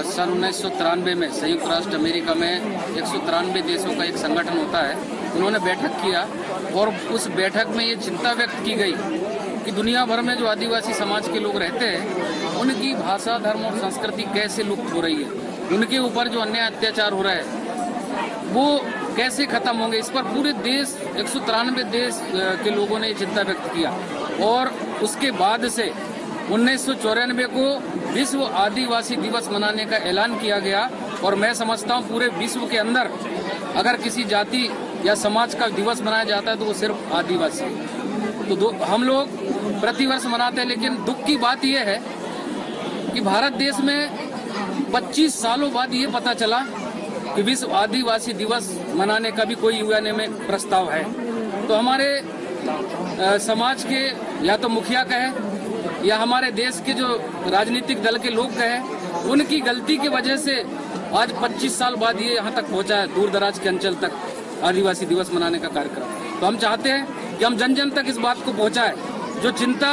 सन 1993 में संयुक्त राष्ट्र अमेरिका में 193 देशों का एक संगठन होता है, उन्होंने बैठक किया और उस बैठक में ये चिंता व्यक्त की गई कि दुनिया भर में जो आदिवासी समाज के लोग रहते हैं उनकी भाषा, धर्म और संस्कृति कैसे लुप्त हो रही है, उनके ऊपर जो अन्याय अत्याचार हो रहा है वो कैसे खत्म होंगे। इस पर पूरे देश 193 देश के लोगों ने चिंता व्यक्त किया और उसके बाद से 1994 को विश्व आदिवासी दिवस मनाने का ऐलान किया गया। और मैं समझता हूँ पूरे विश्व के अंदर अगर किसी जाति या समाज का दिवस मनाया जाता है तो वो सिर्फ आदिवासी है। तो हम लोग प्रतिवर्ष मनाते हैं, लेकिन दुख की बात यह है कि भारत देश में 25 सालों बाद ये पता चला कि विश्व आदिवासी दिवस मनाने का भी कोई यूएन में प्रस्ताव है। तो हमारे समाज के या तो मुखिया कहे या हमारे देश के जो राजनीतिक दल के लोग कहे, उनकी गलती की वजह से आज 25 साल बाद ये यहाँ तक पहुँचा है, दूर दराज के अंचल तक आदिवासी दिवस मनाने का कार्यक्रम। तो हम चाहते हैं कि हम जन जन तक इस बात को पहुँचाएं, जो चिंता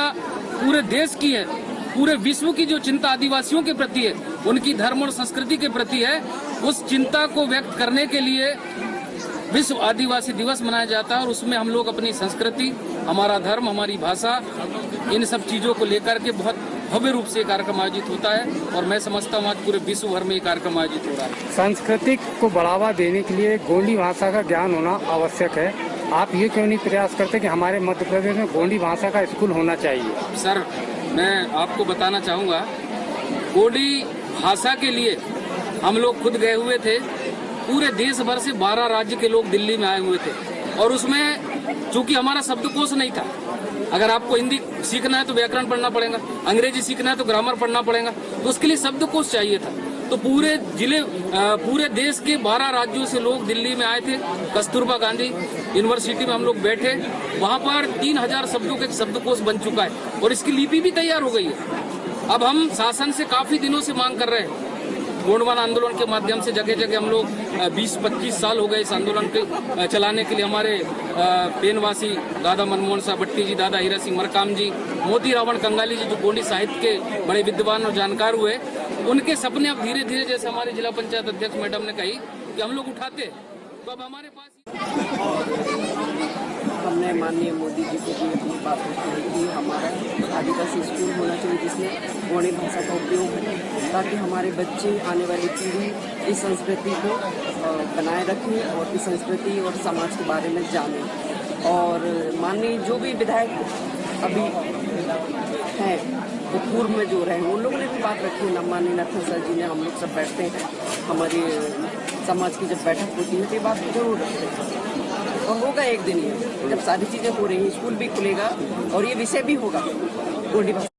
पूरे देश की है, पूरे विश्व की जो चिंता आदिवासियों के प्रति है, उनकी धर्म और संस्कृति के प्रति है, उस चिंता को व्यक्त करने के लिए विश्व आदिवासी दिवस मनाया जाता है। और उसमें हम लोग अपनी संस्कृति, हमारा धर्म, हमारी भाषा, इन सब चीज़ों को लेकर के बहुत भव्य रूप से कार्यक्रम आयोजित होता है। और मैं समझता हूँ आज पूरे विश्व भर में ये कार्यक्रम आयोजित हो रहा है। संस्कृति को बढ़ावा देने के लिए गोंडी भाषा का ज्ञान होना आवश्यक है। आप ये क्यों नहीं प्रयास करते कि हमारे मध्य प्रदेश में गोंडी भाषा का स्कूल होना चाहिए? सर, मैं आपको बताना चाहूँगा, गोंडी भाषा के लिए हम लोग खुद गए हुए थे। पूरे देश भर से 12 राज्य के लोग दिल्ली में आए हुए थे और उसमें चूंकि हमारा शब्दकोश नहीं था, अगर आपको हिंदी सीखना है तो व्याकरण पढ़ना पड़ेगा, अंग्रेजी सीखना है तो ग्रामर पढ़ना पड़ेगा, तो उसके लिए शब्दकोश चाहिए था। तो पूरे देश के 12 राज्यों से लोग दिल्ली में आए थे। कस्तूरबा गांधी यूनिवर्सिटी में हम लोग बैठे, वहाँ पर 3000 शब्दों का शब्दकोश बन चुका है और इसकी लिपि भी तैयार हो गई है। अब हम शासन से काफी दिनों से मांग कर रहे हैं, गोंडवाना आंदोलन के माध्यम से जगह जगह हम लोग 20-25 साल हो गए इस आंदोलन के चलाने के लिए। हमारे पेनवासी दादा मनमोहन साहब भट्टी जी, दादा हीरा सिंह मरकाम जी, मोती रावण कंगाली जी, जो गोंडी साहित्य के बड़े विद्वान और जानकार हुए, उनके सपने अब धीरे धीरे, जैसे हमारे जिला पंचायत अध्यक्ष मैडम ने कही कि हम लोग उठाते, तो अब हमारे पास हमने माननीय मोदी जी को भी अपनी बात रखी कि हमारा आदिवासी स्कूल होना चाहिए जिसमें गोंडी भाषा का उपयोग हो, ताकि हमारे बच्चे, आने वाली पीढ़ी इस संस्कृति को बनाए रखें और इस संस्कृति और समाज के बारे में जानें। और माननीय जो भी विधायक अभी हैं वो पूर्व में जो रहे, उन लोगों ने भी बात रखी है। माननीय नथन सर जी ने, हम लोग सब बैठते हैं, हमारी समाज की जब बैठक होती है तो ये बात जरूर रखते हैं। और होगा एक दिन ये, जब सारी चीज़ें हो रही हैं, स्कूल भी खुलेगा और ये विषय भी होगा गोंडी भाषा।